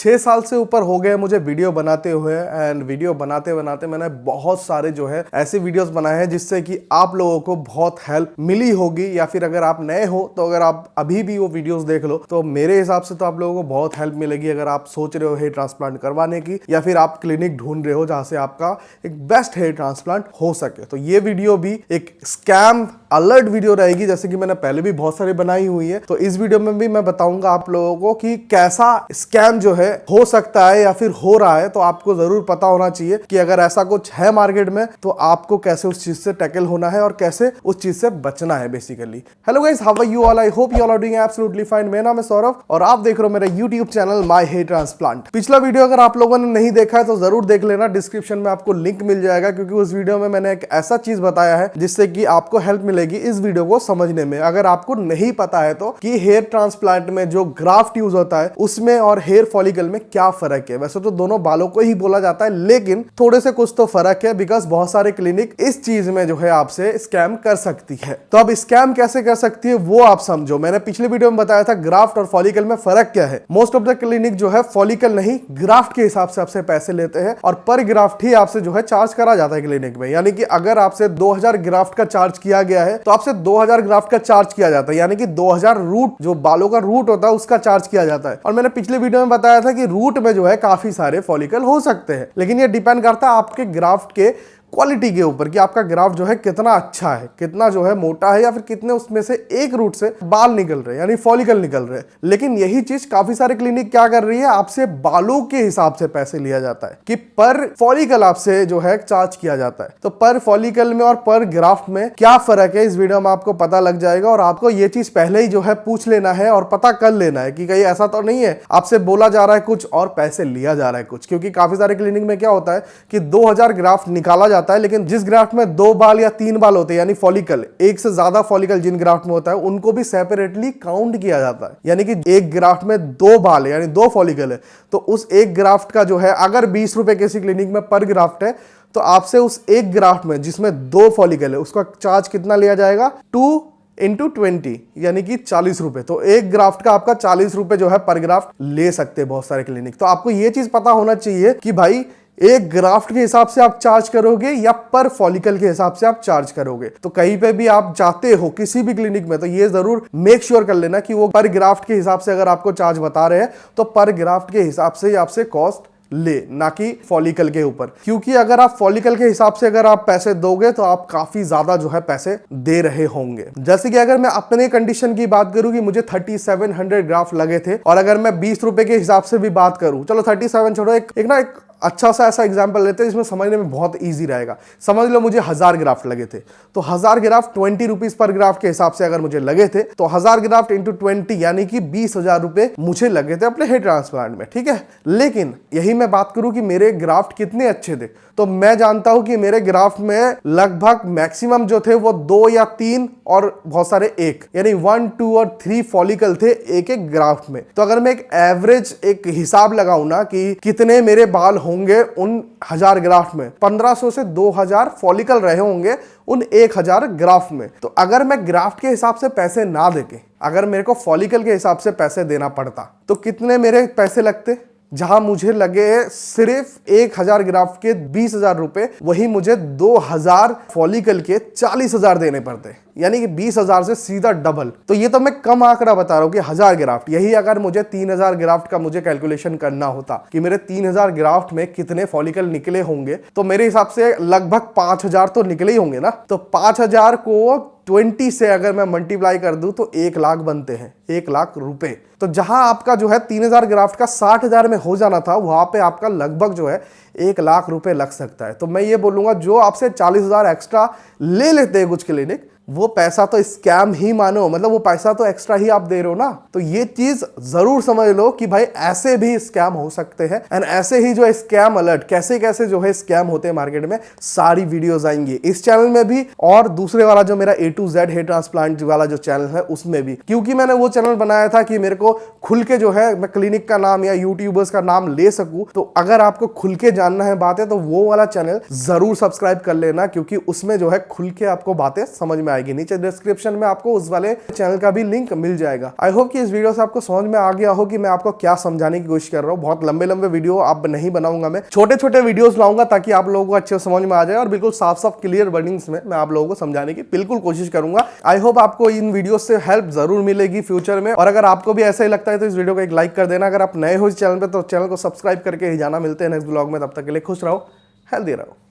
6 साल से ऊपर हो गए मुझे वीडियो बनाते हुए, एंड वीडियो बनाते बनाते मैंने बहुत सारे जो है ऐसे वीडियोस बनाए हैं जिससे कि आप लोगों को बहुत हेल्प मिली होगी, या फिर अगर आप नए हो तो अगर आप अभी भी वो वीडियोस देख लो तो मेरे हिसाब से तो आप लोगों को बहुत हेल्प मिलेगी। अगर आप सोच रहे हो हेयर ट्रांसप्लांट करवाने की, या फिर आप क्लिनिक ढूंढ रहे हो जहां से आपका एक बेस्ट हेयर ट्रांसप्लांट हो सके, तो ये वीडियो भी एक स्कैम अलर्ट वीडियो रहेगी, जैसे कि मैंने पहले भी बहुत सारी बनाई हुई है। तो इस वीडियो में भी मैं बताऊंगा आप लोगों को कि कैसा स्कैम जो है हो सकता है या फिर हो रहा है। तो आपको जरूर पता होना चाहिए कि अगर ऐसा कुछ है मार्केट में तो आपको कैसे उस चीज से टैकल होना है और कैसे उस चीज से बचना है basically. Hello guys, how are you all? I hope you all are doing absolutely fine. मेरा नाम है सौरभ और आप देख रहे हो मेरा YouTube channel my hair transplant. पिछला वीडियो अगर आप लोगों ने नहीं देखा है तो जरूर देख लेना, डिस्क्रिप्शन में आपको लिंक मिल जाएगा, क्योंकि उस वीडियो में मैंने एक ऐसा चीज बताया है जिससे कि आपको हेल्प मिलेगी इस वीडियो को समझने में। अगर आपको नहीं पता है तो कि हेयर ट्रांसप्लांट में जो ग्राफ्ट यूज होता है उसमें और हेयर फॉलिकल में क्या फर्क है। वैसे तो दोनों बालों को ही बोला जाता है, लेकिन थोड़े से कुछ तो फर्क है, बिकॉज बहुत सारे क्लिनिक इस चीज में जो है आपसे स्कैम कर सकती है। तो अब स्कैम कैसे कर सकती है वो आप समझो। मैंने पिछले वीडियो में बताया था ग्राफ्ट और फॉलिकल में फर्क क्या है। मोस्ट ऑफ द क्लिनिक जो है फॉलिकल नहीं ग्राफ्ट के हिसाब से आपसे पैसे लेते हैं और पर ग्राफ्ट ही आपसे जो है चार्ज करा जाता है क्लिनिक में। यानी कि अगर आपसे 2000 ग्राफ्ट का चार्ज किया गया है तो आपसे 2000 ग्राफ्ट का चार्ज किया जाता है, यानी कि 2000 रूट जो बालों का रूट होता है उसका चार्ज किया जाता है। और मैंने पिछले वीडियो में बताया था कि रूट में जो है काफी सारे फॉलिकल हो सकते हैं, लेकिन ये डिपेंड करता है आपके ग्राफ्ट के क्वालिटी के ऊपर कि आपका ग्राफ्ट जो है कितना अच्छा है, कितना जो है मोटा है, या फिर कितने उसमें से एक रूट से बाल निकल रहे हैं यानी फॉलिकल निकल रहे हैं। लेकिन यही चीज काफी सारे क्लिनिक क्या कर रही है, आपसे बालों के हिसाब से पैसे लिया जाता है कि पर फॉलिकल आपसे जो है चार्ज किया जाता है। तो पर फॉलिकल में और पर ग्राफ्ट में क्या फर्क है इस वीडियो में आपको पता लग जाएगा। और आपको ये चीज पहले ही जो है पूछ लेना है और पता कर लेना है कि कहीं ऐसा तो नहीं है आपसे बोला जा रहा है कुछ और पैसे लिया जा रहा है कुछ। क्योंकि काफी सारे क्लिनिक में क्या होता है कि 2000 ग्राफ्ट निकाला जाता है, लेकिन जिस ग्राफ्ट में 2 बाल या 3 बाल होते हैं यानी फॉलिकल, एक से ज्यादा फॉलिकल जिन ग्राफ्ट में होता है उनको भी सेपरेटली काउंट किया जाता है। यानी कि एक ग्राफ्ट में 2 बाल यानी 2 फॉलिकल है तो उस एक ग्राफ्ट का जो है अगर 20 रुपए किसी क्लिनिक में पर ग्राफ्ट है तो आपसे उस एक ग्राफ्ट में जिसमें 2 फॉलिकल है उसका चार्ज कितना लिया जाएगा, 2 इंटू 20 यानी कि 40 रुपए। तो एक ग्राफ्ट का आपका 40 रुपए जो है पर ग्राफ्ट ले सकते हैं बहुत सारे क्लिनिक। तो आपको ये चीज पता होना चाहिए कि भाई एक ग्राफ्ट के हिसाब से आप चार्ज करोगे या पर फॉलिकल के हिसाब से आप चार्ज करोगे। तो कहीं पे भी आप जाते हो किसी भी क्लिनिक में तो ये जरूर मेक श्योर कर लेना कि वो पर ग्राफ्ट के हिसाब से अगर आपको चार्ज बता रहे हैं तो पर ग्राफ्ट के हिसाब से आपसे कॉस्ट ले, ना कि फॉलिकल के ऊपर। क्योंकि अगर आप फॉलिकल के हिसाब से अगर आप पैसे दोगे तो आप काफी ज्यादा जो है पैसे दे रहे होंगे। जैसे कि अगर मैं अपने कंडीशन की बात करूं कि मुझे 3700 ग्राफ लगे थे, और अगर मैं 20 रुपए के हिसाब से भी बात करूं, चलो 37 छोड़ो, एक अच्छा सा ऐसा एग्जाम्पल लेते हैं जिसमें समझने में बहुत इजी रहेगा। समझ लो मुझे 1000 ग्राफ्ट लगे थे, तो 1000 ग्राफ्ट 20 रुपीज पर ग्राफ्ट के हिसाब से अगर मुझे लगे थे तो 1000 ग्राफ्ट इंटू 20 यानी कि 20,000 रुपए मुझे लगे थे अपने हेयर ट्रांसप्लांट में, ठीक है। लेकिन यही मैं बात करूं कि मेरे ग्राफ्ट कितने अच्छे थे, तो मैं जानता हूं कि मेरे ग्राफ्ट में लगभग मैक्सिमम जो थे वो 2 या 3 और बहुत सारे 1 यानी 1, 2 और 3 फॉलिकल थे एक एक ग्राफ्ट में। तो अगर मैं एक एवरेज एक हिसाब लगाऊं ना कि कितने मेरे बाल होंगे उन 1000 ग्राफ्ट में, 1500 से 2000 फॉलिकल रहे होंगे उन 1000 ग्राफ्ट में। तो अगर मैं ग्राफ्ट के हिसाब से पैसे ना देके अगर मेरे को फॉलिकल के हिसाब से पैसे देना पड़ता तो कितने मेरे पैसे लगते, जहां मुझे लगे सिर्फ 1000 ग्राफ्ट के 20,000 रुपए, वही मुझे 2000 फॉलिकल के 40,000 देने पड़ते, यानी कि 20,000 से सीधा डबल। तो ये तो मैं कम आंकड़ा बता रहा हूं कि 1000 ग्राफ्ट, यही अगर मुझे 3000 ग्राफ्ट का मुझे कैलकुलेशन करना होता कि मेरे 3000 ग्राफ्ट में कितने फॉलिकल निकले होंगे, तो मेरे हिसाब से लगभग 5000 तो निकले ही होंगे ना। तो 5000 को 20 से अगर मैं मल्टीप्लाई कर दूं तो 1 लाख बनते हैं, 1 लाख रुपए। तो जहां आपका जो है 3000 ग्राफ्ट का 60,000 में हो जाना था, वहां पे आपका लगभग जो है 1 लाख रुपए लग सकता है। तो मैं ये बोलूंगा जो आपसे 40,000 एक्स्ट्रा ले लेते हैं कुछ क्लिनिक, वो पैसा तो स्कैम ही मानो, मतलब वो पैसा तो एक्स्ट्रा ही आप दे रहे हो ना। तो ये चीज जरूर समझ लो कि भाई ऐसे भी स्कैम हो सकते हैं, एंड ऐसे ही जो है स्कैम अलर्ट कैसे कैसे जो है स्कैम होते हैं मार्केट में, सारी वीडियोस आएंगी इस चैनल में भी और दूसरे वाला जो मेरा A to Z hair transplant वाला जो चैनल है उसमें भी। क्योंकि मैंने वो चैनल बनाया था कि मेरे को खुल के जो है मैं क्लिनिक का नाम या यूट्यूबर्स का नाम ले सकूं। तो अगर आपको खुल के जानना है बातें तो वो वाला चैनल जरूर सब्सक्राइब कर लेना, क्योंकि उसमें जो है खुल के आपको बातें समझ में आएगी। आएगी, नीचे डिस्क्रिप्शन में आपको उस वाले चैनल का भी लिंक मिल जाएगा। आई होप कि इस वीडियो से आपको समझ में आ गया हो कि मैं आपको क्या समझाने की कोशिश कर रहा हूँ। बहुत लंबे लंबे वीडियो अब नहीं बनाऊंगा, मैं छोटे छोटे वीडियोस लाऊंगा ताकि आप लोगों को अच्छे से समझ में आ जाए और बिल्कुल साफ साफ क्लियर वर्डिंग्स में मैं आप लोगों को समझाने की बिल्कुल कोशिश करूंगा। आई होप आपको इन वीडियो से हेल्प जरूर मिलेगी फ्यूचर में। और अगर आपको भी ऐसा ही लगता है तो इस वीडियो को एक लाइक कर देना। अगर आप नए हो इस चैनल पे तो चैनल को सब्सक्राइब करके ही जाना। मिलते हैं नेक्स्ट ब्लॉग में, तब तक के लिए खुश रहो, हेल्दी रहो।